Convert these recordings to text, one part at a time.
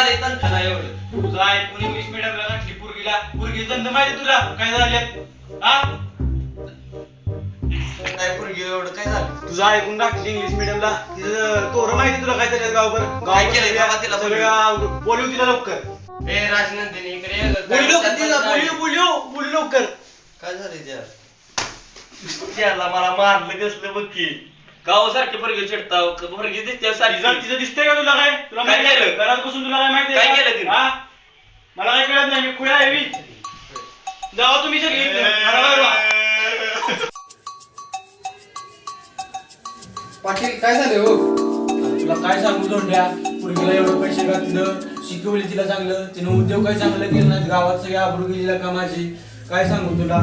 झाले तंत्र एवढं तुझं ऐकून इंग्लिश मीडियमला घातली पोरगी धंदा माहिती तुला काय झाले हा काय पोरगी एवढं काय झालं तुझं ऐकून घातली इंग्लिश मीडियमला तिचं तोरं माहिती तुला काय झालं गावभर काय केलंय बाबा तिला? सगळं बोलू तिला लवकर ए राजनंदिनी इकडे ये. बोलू लवकर काय झाले त्याला मला मारलं कसलं बघ की गावासारखे पोरगी चिडताव पोरगी दिसते सारखी तिचं दिसतंय का तुला काय तुला काय माहिती केलं? घरात बसून तुला काय माहिती काय केलं तिने? हा मला काय कळत नाही मी खुळा आहे मी जावा तुम्ही सगळी घराबाहेर वा. पाटील काय झाले हो? तुला काय सांगू जोडल्या पोरगीला एवढे पैसे घातलं शिकवली तिला चांगलं तिने उद्योग काय चांगलं केलं नाही गावात सगळी आबरू गेलीला कामाची काय सांगू तुला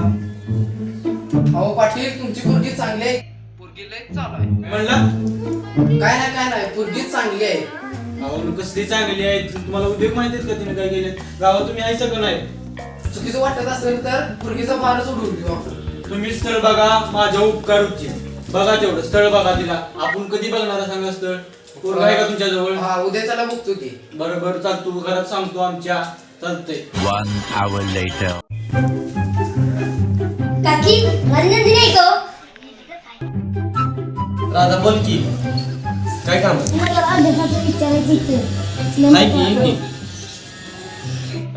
अहो पाटील तुमची पोरगी चांगली आहे. पोरगी लय चालू आहे म्हणलं काय नाही पोरगी चांगली आहे. अहो कसली चांगली आहे तुम्हाला उद्योग माहिती आहेत का तिने काय केले गावात तुम्ही आहे सगळं नाही चुकीचं वाटत असेल तर पोरगीचा मार सोडून देऊ आपण. तुम्ही स्थळ बघा माझ्या उपकार होतील बघा तेवढं स्थळ बघा तिला आपण कधी बघणार सांगा स्थळ पोरगा आहे का तुमच्या जवळ हा उद्या चला बघतो की. बरोबर चालतो घरात सांगतो आमच्या चालतंय 1 hour later. काकी राजनंदिनी आहे का हो? राधा बोल की काय काम मला अभ्यासाचं विचारायचं होतं. नाही की ये की.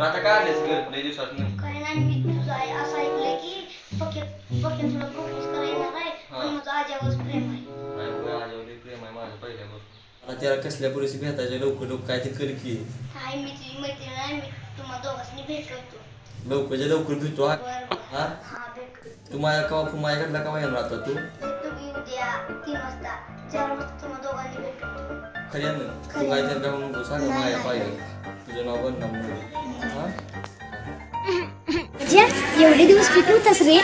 आता काय आलेस घर लय दिवसात काय नाही मी तुझं असं ऐकलंय की पक्यात तुला प्रपोज करायला येणार आहे पण माझं आज्यावर प्रेम आहे. प्रेम आहे माझं पहिल्यापासून आता त्याला कसल्या पुरेशी भेटायचे लवकर काय ते कर की हाय मी तुझी मैत्रीण आहे मी तुम्हाला दोघांनी भेट करतो. लवकर भेटतो हा हा हा भेट करतो. तू माझ्याकडला का येणार आता तू तुम्ही उद्या 3 वाजता 4 वाजता तुम्हाला दोघांनी भेट करतो. खऱ्यानं तू काय तर जाऊन नको सांग नाही, माया नाही. पाहिजे तुझं नाव बदनाम नको हा एवढे दिवस किती होतास रे?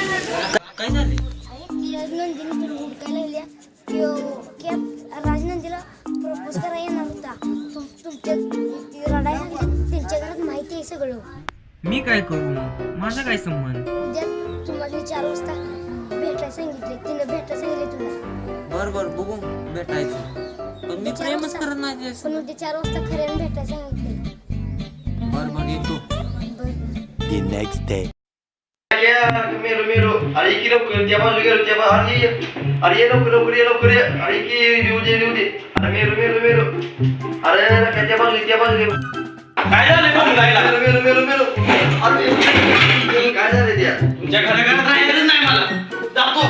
काय झाले ती राजनंदिनी तुला हुडकायला लागल्या राजनंदीला प्रपोज करायला येणार होता तुमच्या रडायला त्यांच्या घरात माहिती आहे सगळं. मी काय करू मग माझा काय संबंध उद्या तुम्हाला 4 वाजता भेटायला सांगितले तिने भेटायला सांगितले तुला बर बघू भेटायचं पण मी प्रेमच करत नाही पण त्याचं. उद्या 4 वाजता खऱ्याने भेटायला सांगितले. बर येतो The next day. मेरो अरे की लवकर त्या बाजू गेलो त्या बाजू अरे ये लवकर ये अरे की लिहू दे अरे मेरो अरे त्या बाजू काय झालं बघून जायला मेरो अरे काय झालं त्या तुमच्या घराघरात राहायचंच नाही मला जातो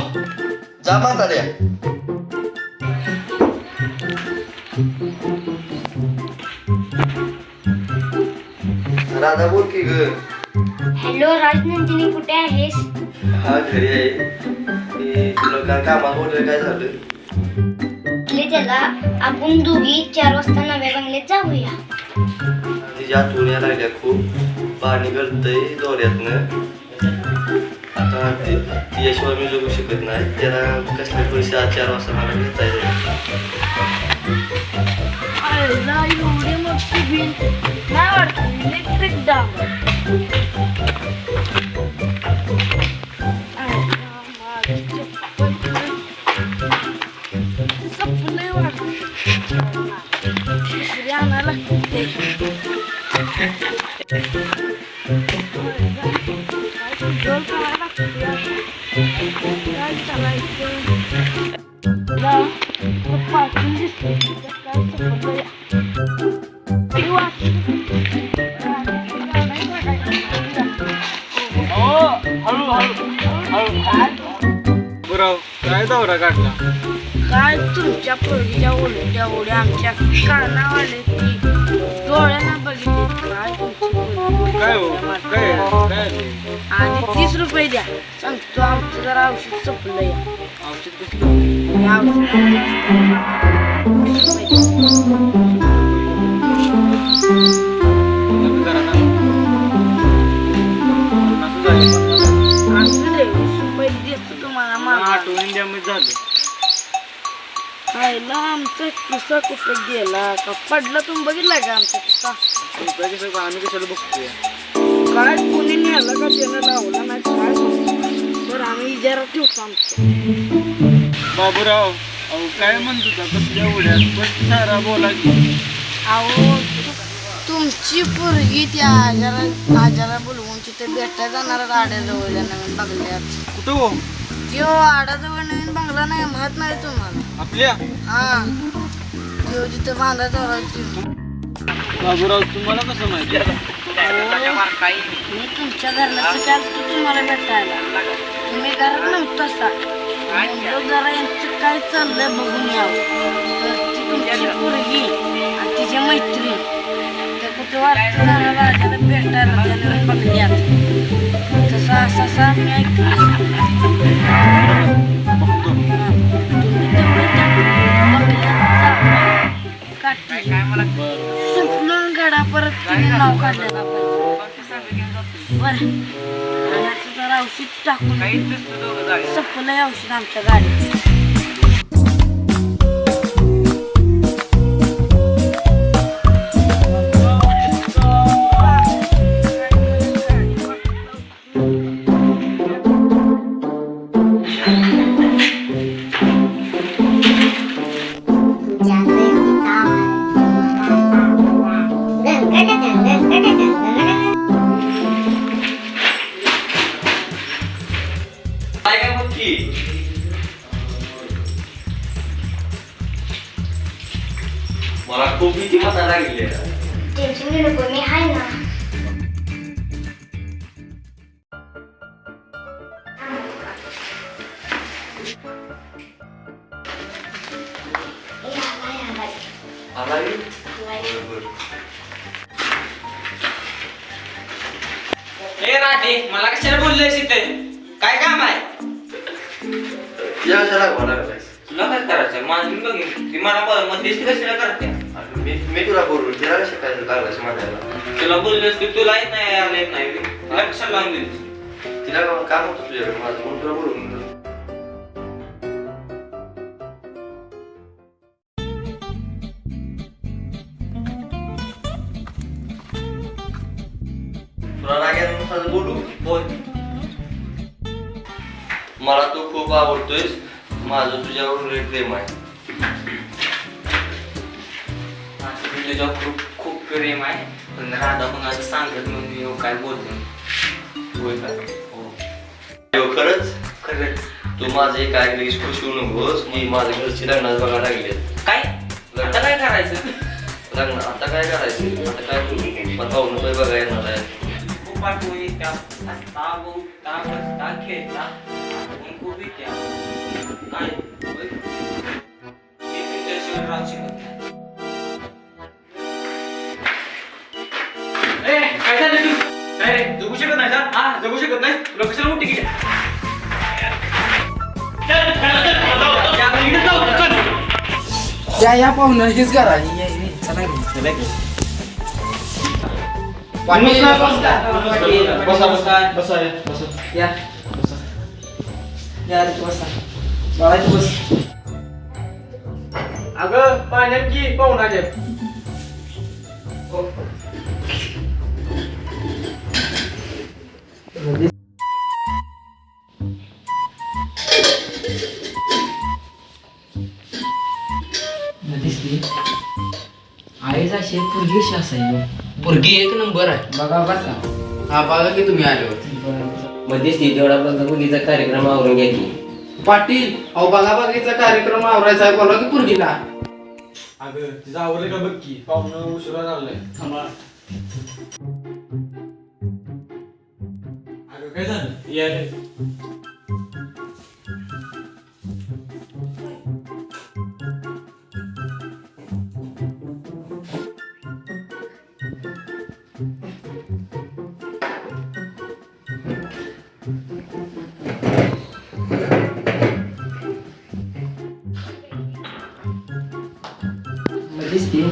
जा म्हाताऱ्या राधा बोल की ग हॅलो राजनंदिनी कुठे आहेस? हा घरी आहे मी तुला काय कामात बोललं काय झालं त्याला आपण दोघी 4 वाजता नव्या बंगल्यात जाऊया. तिच्या आठवण यायला लागल्या खूप पाणी गळतंय डोळ्यातनं आता तिच्याशिवाय मी जगू शकत नाही त्याला कसल्या पैसे आज 4 वाजता मला घेता येईल एवढी मोठी बिल नाही वाटत इलेक्ट्रिक डाम बरं काय दौरा काढला काय तुमच्या पोरगीच्या ओढ्या ओढ्या आमच्या कानावाले ती डोळ्यानं बघितली काय तुमची पोरगी. काय हो काय आणि 30 रुपये द्या सांगतो आमचं जरा औषध संपलंय औषध कसलं या औषधाला 30 रुपये द्या. असू दे 20 रुपये देतो तुम्हाला मागं. आठवण इंडियामध्ये झालं खायला आमचा किस्सा कुठं गेला का पडला तुम्ही बघितलाय का आमचा किस्सा कसं आम्ही कशाला बघतोय काय कोणी नेला का त्यानं लावला नाही काय माहिती. तर आम्ही इजारा ठेवतो आमचं. बाबूराव अहो काय म्हणत होता कसल्या उड्या स्पष्ट सारा बोला की अहो तू तुमची पोरगी त्या आजाला बोलवून तिथे भेटायला जाणार आड्याजवळ नवीन बंगल्यात. कुठं हो? त्यो आड्याजवळ नवीन बंगला नाही माहित नाही तुम्हाला? आपल्या हा त्यो तिथे बांधायचा बाबूराव तुम्हाला कसं माहिती? मी तुमच्या घरला सकाळी तुम्हाला भेटायला तुम्ही घरात नव्हता जरा यांचं काय चाललंय बघून यावं. तर ती तुमची पोरगी आणि तिची मैत्रीण त्या कुठे वाटतं राजाला भेटायला त्याने बघल्यात तसा असा मी ऐकलं. तुम्ही तेवढं त्या बंगल्यात जा. काठी सुटलं गडा परत तिने नाव काढलेला बरं जरा औषध टाकून सपलंय औषध आमच्या गाडीत. काय काय मग की मला खूप भीती वाटायला लागली आहे. टेन्शन घेऊ नको मी आहे ना. आला की? ए राधे मला कशाला बोललेस इथे? काय काम आहे? या कशाला घोडा करायचं? तुला काय करायचं? माझी बघीन ती मला मध्यस्थी कशाला करते? मी तुला बोललो तिला कसं काय लागलास माझ्याला? तुला बोललेस की तुला येत नाही यायला येत नाही तुला कशाला लावून दिली? तिला काम होतं तुझ्याकडे माझं म्हणून तुला बोलून दिलं. तुला रागात बोलू बोल. मला तू खूप आवडतोयस माझं तुझ्यावर लय प्रेम आहे. माझं तुझ्यावर खूप खूप प्रेम आहे पण राधा कोणाचं सांगत म्हणून मी काय बोलतो. होय का? हो खरंच खरंच. तू माझं एक ऐकलीस खुश होऊ नकोस की माझ्या घरची लग्नात बघायला लागले. काय आता काय करायचं? लग्न आता काय करायचं? आता काय तू पाहून बघायला येणार आहे. खूप आठवण येत्या हसता बोलता बसता खेळता आठवण खूप येत्या. काय होय? मी तुझ्याशिवाय राहू शकत नाही. काय झालं तू? काय रे जगू शकत नाही का? हा जगू शकत नाही तुला कशाला मोठी केली? या पाहुणं हीच करा चला बसा बसा बसा बसा या या बसा बाळाची बस. अगं पाण्यात की पाहून आले. दिसली आईचा शेत पोरगी कशी असायची? पोरगी एक नंबर आहे बघा बरं का. हा बघा की तुम्ही आले होते मध्येच तेवढा बघा कार्यक्रम आवरून घ्या की. पाटील अहो बघा बघीचा कार्यक्रम आवरायचा आहे बोला की पोरगीला. अगं तिचं आवडलं का बघ की पाहुणं उशिरा झालंय. अगं काय झालं? या रे. दिसते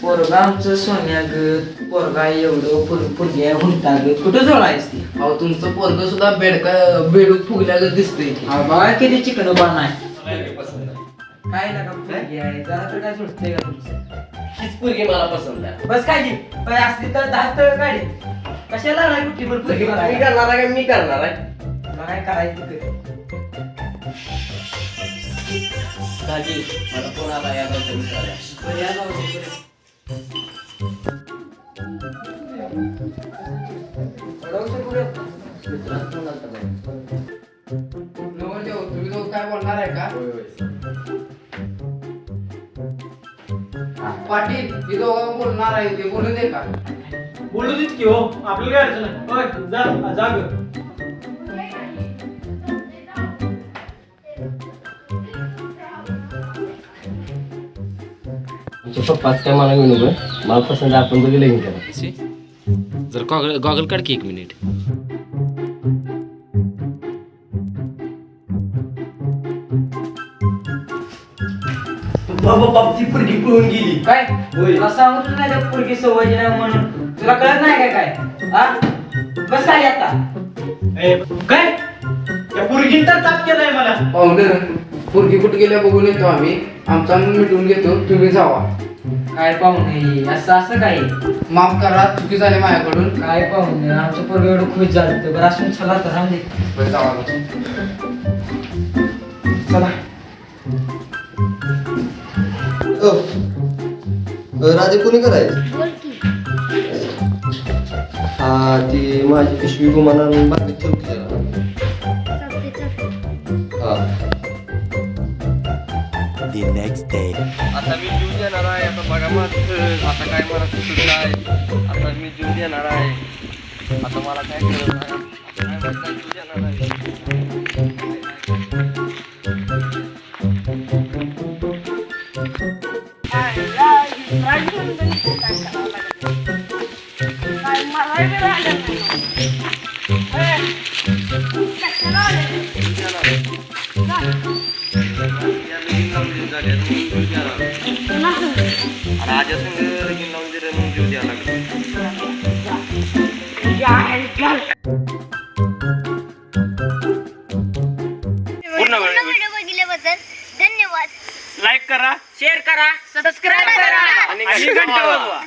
पोरगा आमचं सोन्या ग पोरगा एवढं पोरगी आहे हुंटा ग कुठं जोडायच ती? अहो तुमचं पोरग सुद्धा बेडूक फुगल्या ग दिसतंय. बघा किती चिकन बाण आहे. काय लागा पोरगी आहे जरा तर काय सुटतंय का तुमचं? हीच पोरगी मला पसंत आहे. बस काय की काय असली तर 10 तळ काढी कशाला नाही कुठली पण पोरगी मी बघायला? करणार आहे का मी करणार आहे? तुला काय करायचं ते? दाजी मला फोन आला याबद्दल विचारायला. बरं, या जाऊ दे, बरं. नवरदेव तुम्ही दोघं काय बोलणार आहे का पाटील हे दोघं बोलणार आहे ते बोलू दे का बोलू देत की हो आपल्याला काय अडचण आहे होय, जा जा ग. तुमच्या पप्पाच काय मला घेऊ नको मला पसंत आहे, आपण दोघे लगीन करा. जर गॉगल काढ की 1 मिनिट. बाप ती पोरगी पळून गेली काय तुला सांगतो नाही त्या पोरगी सवय नाही म्हणून तुला कळत नाही काय काय हा बस काय आता काय त्या पोरगीने तर ताप केलाय मला. पाहुणे पोरगी कुठे गेल्या बघून येतो आम्ही आमचा आम्ही मिटवून घेतो तुम्ही जावा काय पाहुणे असं काय माफ करा चुकी झाली माझ्याकडून काय पाहुणे आमचं पोरग एवढं खुश झालं बरं असून चला तर राहून दे जावा चला राजे कोणी कराय बोल की हा ती माझी पिशवी गुमाना बाकी ठेवते जरा चालते चालते हा The next day. आता मी जीव देणार आहे आता बघा माझं आता काय मला सुचत नाही आता मी जीव देणार आहे आता मला काय कळत नाही आता काय मला जीव देणार आहे काय मला बी राहिलं राजा संघ लगीन लावून दिलं मग जीव द्यायला पूर्ण वेळ व्हिडिओ बघितल्याबद्दल धन्यवाद लाईक करा शेअर करा सबस्क्राईब करा आणि घंटा वाजवा.